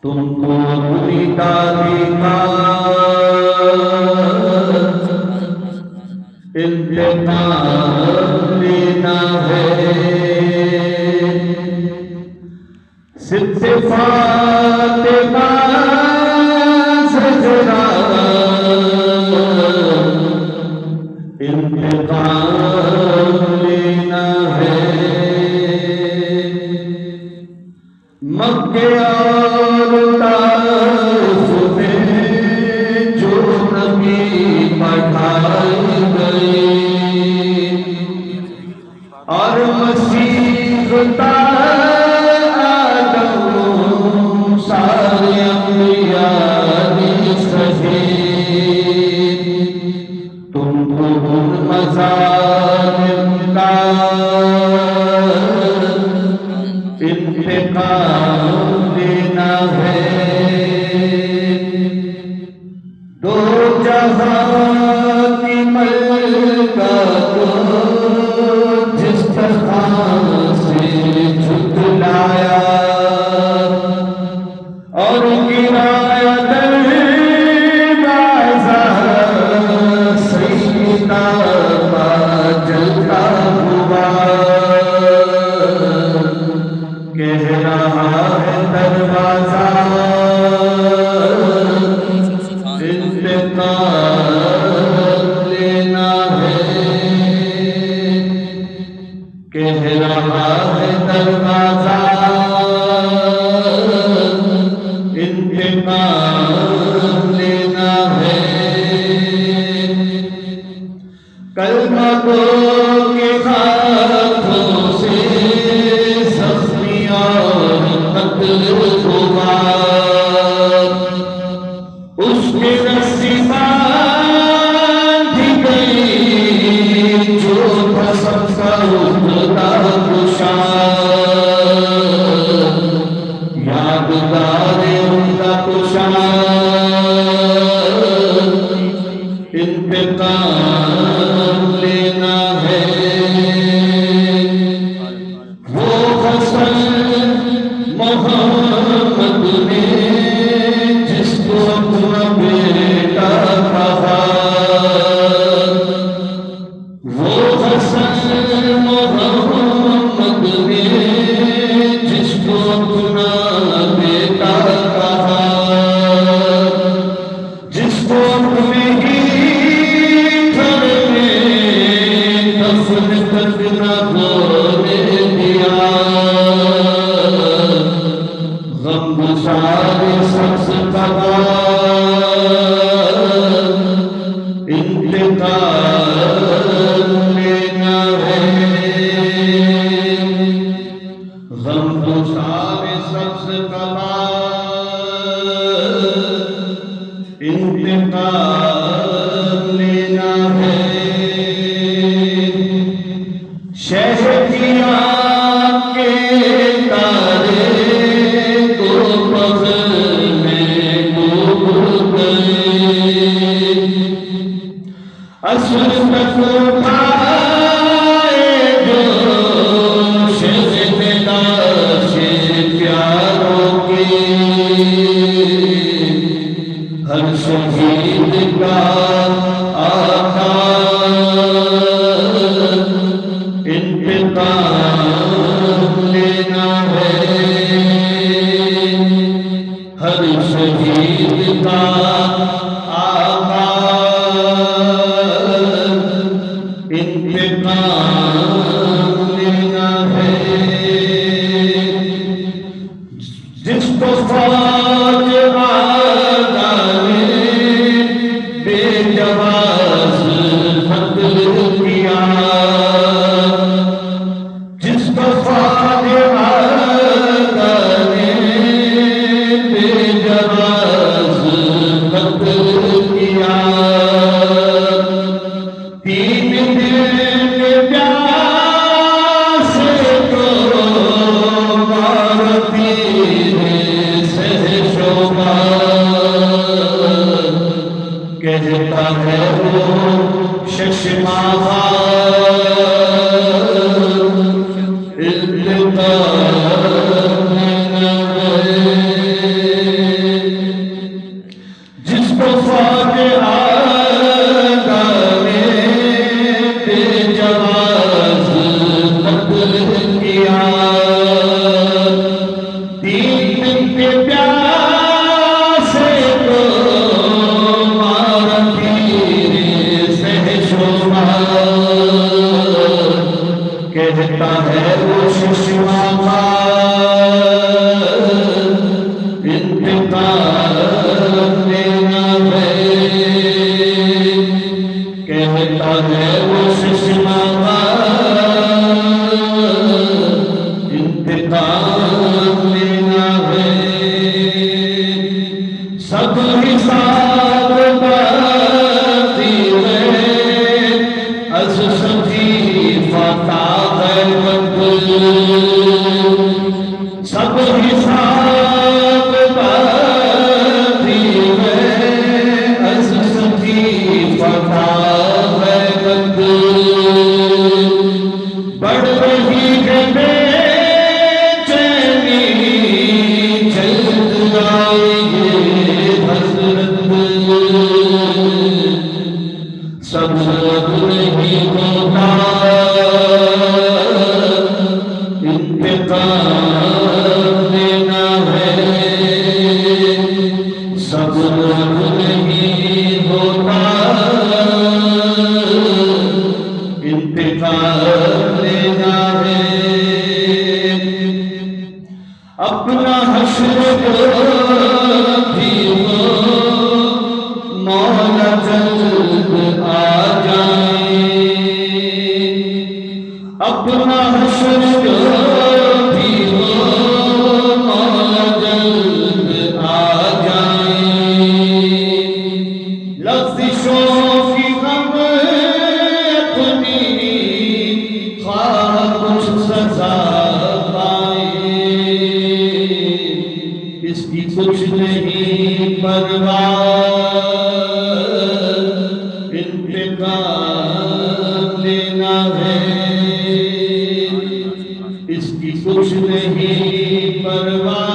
تم کو اپنی دادی کا انتقام لینا ہے، صرف فاطمہ زہرا انتقام لینا ہے، مکے اور طائف میں جو نبی پٹھائے گئے اور مسیح آدم سارے انبیاء شہید، تم کو ان مظالم کا انتقام لینا ہے، دو جہاں کی ملکہ کو جس طرح سے جھٹلایا اور گرایا دروازہ سیدہ کا جلتا ہوا، کہہ رہا ہے دروازہ انتقام لینا ہے، کہہ رہا ہے دروازہ انتقام لینا ہے، کلمہ گو کے ہاتھوں سے زخمی اور قتل ہوا، اس کے رسی باندھی گئی جو بسم کا اٹھتا کشا، یادگار ان کا کشا انتقام لینا ہے، وہ حسن محمد نے جس کو اپنا بیٹا کہا، وہ حسن محمد نے جس کو اپنا بیٹا کہا، جس کو اپنے ہی گھر میں دفن تک نہ ہونے دیا، غم گسار شخص کا انتقام لینا ہے، غم گسار شخص کا انتقام لینا ہے، شہر کی آنکھ کے تارے تو بغل میں ڈوب گئے، اصل تک اٹھائے جو شہر لاش پیاروں کی، ہر شہید کا آقا انتقام لینا ہے، ہر شہید کا آقا انتقام لینا ہے، جس کو فوج بے جواز قتل کیا، جس کو فوج نے بے جواز قتل کیا، تین دل کے پیاسے کو مارتی کہتا ہے وہ ششماہا انتقام لینا ہے، سب حساب باقی ہے از سبھی فتا ہے سب حساب باقی ہے از سبھی فتا ہے بڑھ رہی ہے بے چینی جلد آئے گے حضرت صبر نہیں ہوتا انتقام لینا ہے صبر نہیں ہوتا انتقام لینا ہے اپنا حشر بھی ہو مولا جلد آ جائے اپنا حشر بھی ہو مولا جلد آ جائے لفظوں کی غم اپنی خواہ کچھ سزا پائے اس کی کچھ نہیں پرواہ انتقام لینا ہے اس کی کچھ نہیں پرواہ